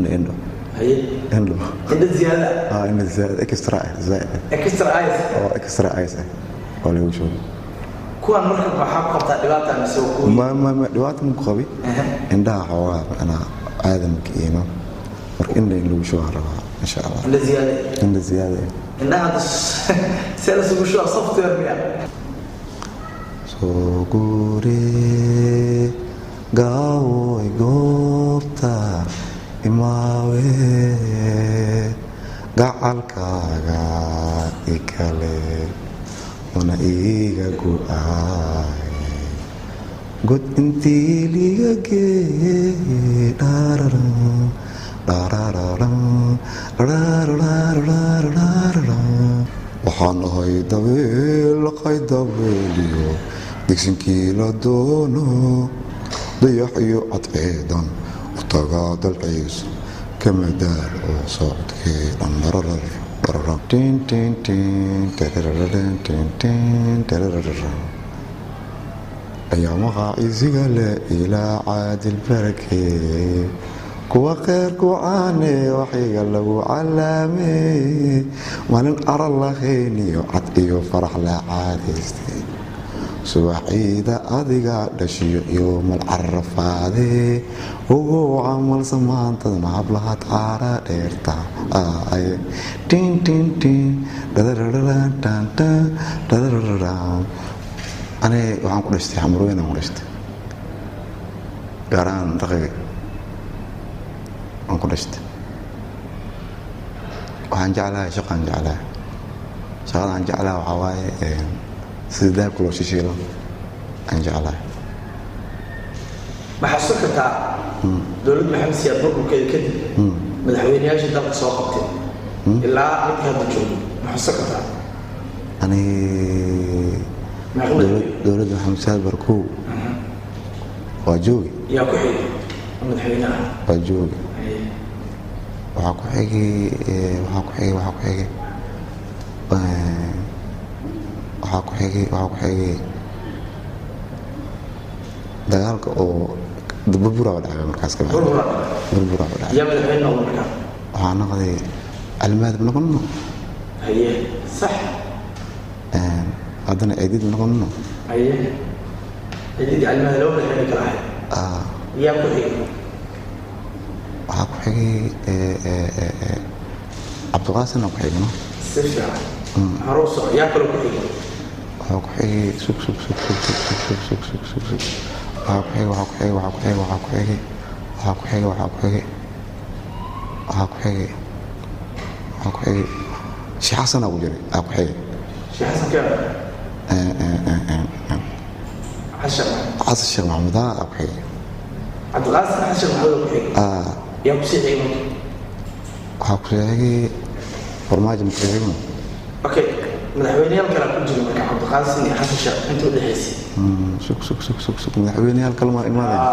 إنه هي إنه زيادة إنه زائد إكسترا زائد إكسترا آيس ولا وشو كون مركب محاب قبطة دباتة مسوكوي ما دباتة مقابي عندها حوار أنا آدم كينو مرك إنه وشو هربا إن شاء الله إنه زيادة إنها سيلس وشو صفت يرميها سوغوري غاوي غوبتا إماوي غالكاغا إكالي ونا إيغا غوآي قد انتي ليغا جي داراران داراران داراران waxaan ahay dabeel qaydabeeliyo digsinkii la doono dayax iyo cadceedan u tagaa dalciisa kama daal oo socodkee dhan ayaamaha isiga le ilaa caadil barakee kuwa kheyrku caane waxayga lagu calaamey maalin aran lahayniyo cad iyo farax la caadaystay subaxiida adiga dhashiyo yoomal carafaadee ugu camal samaantada mahablahaad caara dheerta ane waxaan ku dhashtay xamrooyin aan ku dhashtay gaaraan daqiiq aan ku dhashtay waxaan jeclahay shaqaan jeclahay shaqada aan jeclahay waxaa waaye sida dahabka loo shishiilo aan jeclahay maxaa soo kartaa dowladda maxamed siyaad burburkeeda kadib madaxweynayaashii dalka soo qabtay ilaa midka hadda joogo maxaa soo kartaa ani dowladda maxamed siyaad barkow waa joogi yaa ku xigay madaxweynaha waa joogi waxaa ku xigay dagaalka oo burbura dhacay markaas ka burbura dhacay yaa madaxweyne noqon markaa waxaa noqday almaadib noqono haye sax haddana ciidid noqono haye ciidid almaadib loo madaxweyne kala ahay yaa ku xigay waxaa ku xigay cabdiqaasin oo ku xigay no si fiican haruuso yaa kale ku xigay waxaa ku xigay sug waxaa ku xigay sheekh xasan aa ku jiray aa ku xigay sheekh xasan ka xasan sheekh maxamed aa ku xigay cabdiqaasin xasan sheekh maxamed ku xigay yaa ku sii xigay waxaa ku sii xigay farmaajo ma ku xigay okay madaxweynayaal kale ku jira marka cabdiqaasin iyo xasan sheekh inta u dhaxaysay sug madaxweynayaal kale ma imaadeen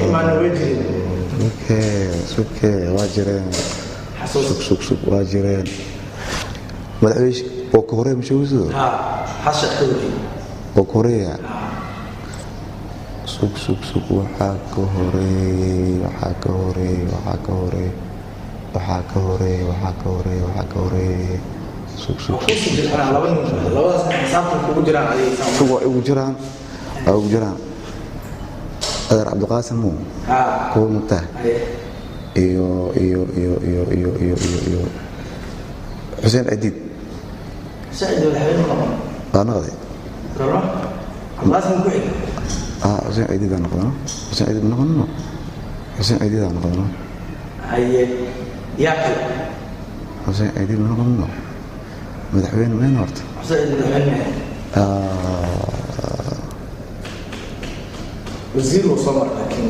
imaana way jireen waa jireen sug waa jireen madaxweyne oo ka horeeya mashawiisadu xasan sheekh oo ka horeeya sug waxaa ka horeeya ugu jiraan adeer cabdiqaasim muu kuwa mugtaha iyo xuseen cidiid waa noqday xuseen cidiid aa noqdano xuseen cidiid noqono xuseen cidiid aa noqdano xuseen cidiid noqono madaxweyne meen horta wasiir uu soo maray laakiin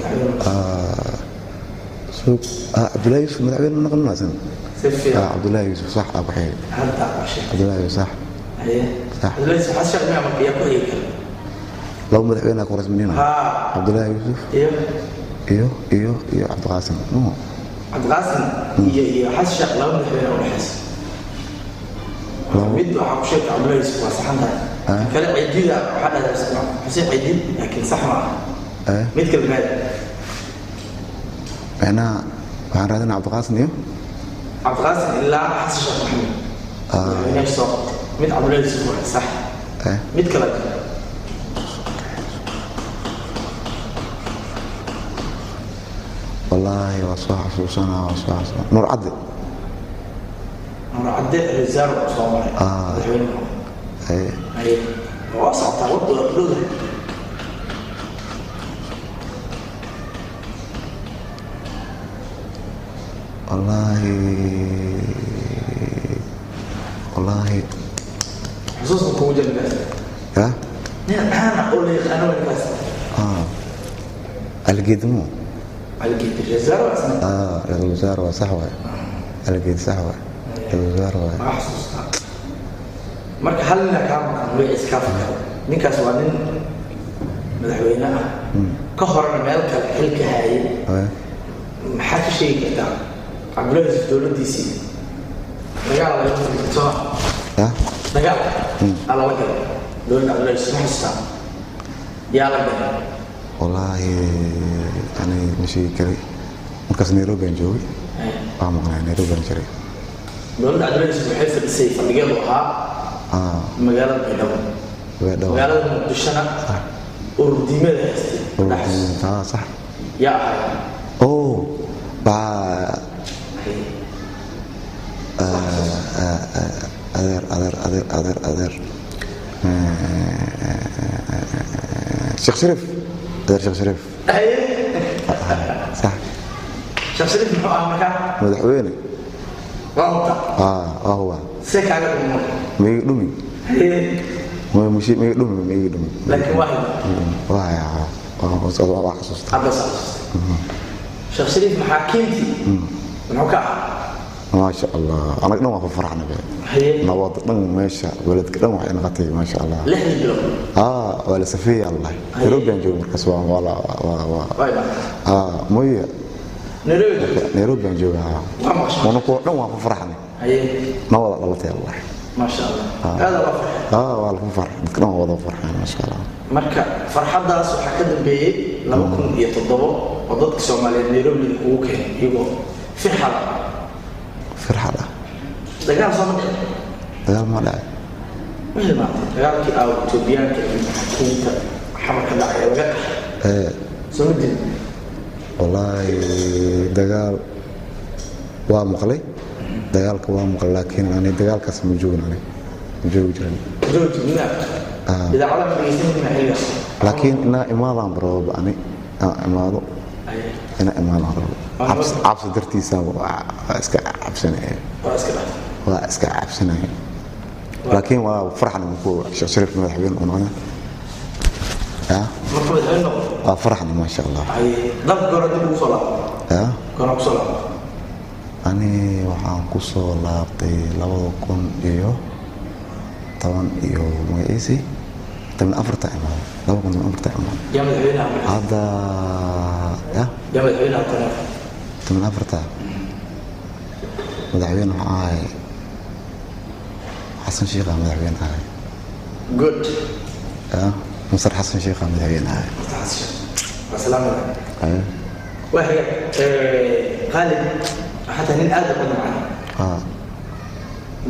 cabdullaahi yuusuf madaxweyne ma noqon maasan cabdullaahi yuusuf sax aa ku xigay cabdullaahi yuusuf sax cabdullaahi yuusuf xasan sheekh maxamed yaa ku xigay laba madaxweyne aa ku rasminina cabdullaahi yuusuf iyo cabdiqaasim cabdiqaasim iyo xasan sheekh laba madaxweyne u dhexaysa mid waxaa ku sheegta cabdullaahi yuusuf waa saxan tahay kale ciidida waxaa dhahdaa xuseen ciidid laakiin sax ma aha mid kale maad macnaha waxaan raadinaa cabdiqaasin iyo cabdiqaasin ilaa xasan sheekh maxamed madaxweynaha soo qabtay mid cabdullaahi yusuf waa sax mid kale wallaahi waa soo xasuusanaa nuur cadde risaar waa soo maray madaxweynaha waa socotaa wadda waa dhowdahay والله خصوصا كوجه الناس ها انا اقول لك انا والناس القدمو القد الجزار الجزار وصحوه القد صحوه الجزار ما حسوسها marka halna kaama way iska fakar ninkaas waa nin madaxweynaha ka horna meel kale xilka hayay maxaa ka sheegi kartaa cabdullaahi yusuf dowladdiisii dagaal la soo dagaal ala la galay dowladda cabdullaahi yusuf ma xustaa yaa la galay wallaahi ani ma sheegi karay markaas nairobi aan joogay waa maqnaa nairobi aan jiray dowladda cabdullaahi yusuf waxay fadhisay fadhigeedu ahaa magaalada baydhabo magaalada muqdishona ururdiimada haystay صح yaa ahay أدر شيخ شريف شيخ شريف صح شيخ شريف محو مكان مدحويني وانت هو سيك على ميدومي مشي ميدومي لكن واحد حسست عباس شيخ شريف محاكمتي محو ما شاء الله أنا كنا ما فرحنا به نواض ما شاء ولد كنا ما نغطي ما شاء الله لحن اليوم ولا سفيه الله نيروبي نجوا مركز ولا موية نيروبي نجوا ونقول ما فرحنا نواض الله الله ما شاء الله هذا فرح والله فرح كنا نواض فرحنا ما شاء الله marka farxadaas waxa ka dambeeyay 2007 oo dadka Soomaaliyeed Nairobi ugu keenay iyago فرحة دجال صمد دجال ما لا مثل ما دجال كي أو تبيان كي حركة دعية وجد صمد والله دجال وامقلي دجال كوامقل لكن أنا دجال كاس موجود أنا موجود جرا إذا علم بيسمى من حلية لكن أنا إمام بروب أنا إمام أنا إمام عبس درتيسا واسك عبسنا واسك عبسنا لكن وفرحنا نكون شريف مدحوين ونانا فرحنا ما شاء الله ضرب قرد صلاة قرب صلاة أنا وحان كسو لابتي لو كن إيو طبعا إيو مغيسي من أفرط عمان لو كنت من أفرط عمان يا مدحوين هذا يا مدحوين الطرف من أفرط مدحوين معاي حسن شيخة مدحوين هاي good مصر حسن شيخة مدحوين هاي مصر حسن شيخة السلام عليكم وهي غالب حتى هن آدم أنا معنا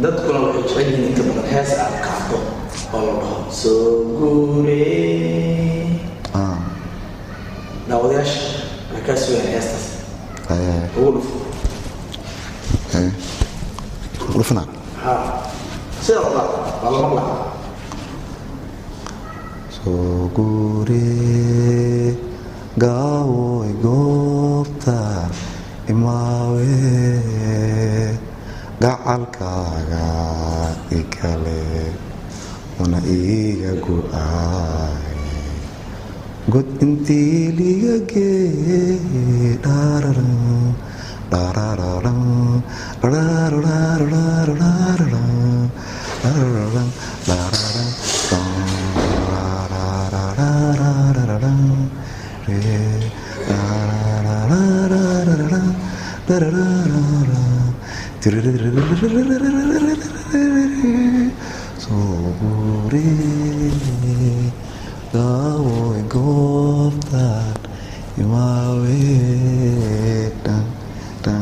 dadkuna waxay jecel yihiin inta badan hees aad qaado oo la dhaho soo guuree daawadayaasha waxay kaa sugayaan heestaas ugu dhufo dhufnaa sida wada waa la maqlaa soo guuree gaawoy goobta imaawe gacalkaaga ikale una iiga go'ay god intii liga gee dhararan dhararan Soburi gawoy goftan imawe dan dan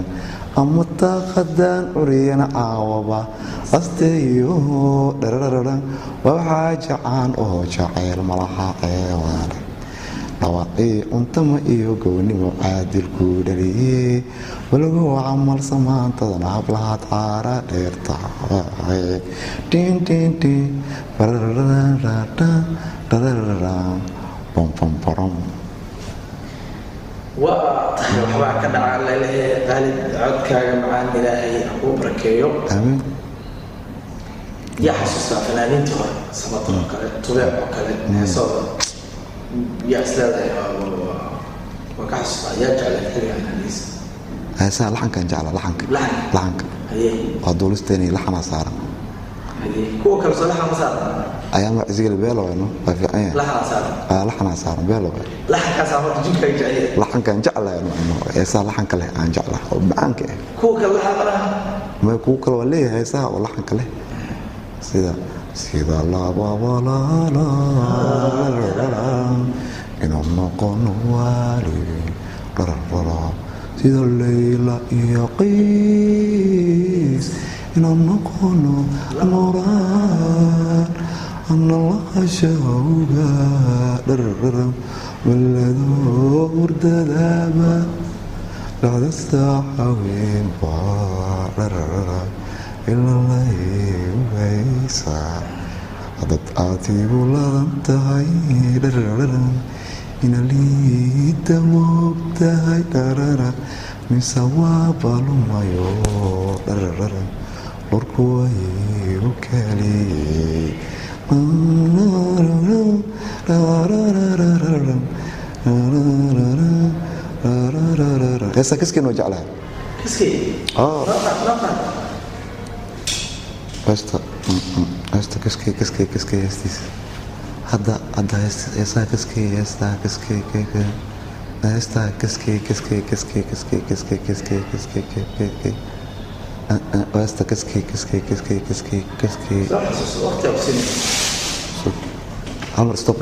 darararan ama daaqadan uriyana caawaba asteeyo darararan waxaa jacaan oo jacayl malaha ceewaane dhawaaqii cuntama iyo gownimo caadilku dhaliyey walagu camal samaantadana hablahaad caara dheertahay bom waa tahay waxbaa ka dhaca laleeyahay qaalid codkaaga macaan ilaahay kuu barakeeyo amiin yaa xasuustaa fanaaniintii hore samatan oo kale tubeec oo kale heesooda yaa isleedahay waa ka xasuustaa yaa jeclay xilligan hadiisa heesaha laxankan jecla laxanka waa duulisteeni laxanaa saaran kuwa kale soo laxan ma saaran ayaama cisigal beelowayno waa fiican yahay laxanaa saaran beeloway laxankaasaa marka jinkaaga jeclaya laxankan jeclayno heesaha laxanka leh aan jeclaa oo macaanka ah kuwa kale laxan malaha ma kuwa kale waa leeyahay heesaha oo laxanka leh sida inaan noqono waalidin dhararara sida layla iyo qiis inaan noqono muraan ana laqashawga dhararara waladoo hurdadaaba dhacda saaxaweenba dhararara ilalayugaysa hadad aad igu ladan tahay dhararara ina liida moogtahay dharara mise waa balumayo dhararara lorku wayigu kaliyey heestaa kaskeen oo jeclahay heesta kaskey heestiisa hadda heesaha kaskey heestaa kaskey heestaa kaskey heesta kaskey hal mar stop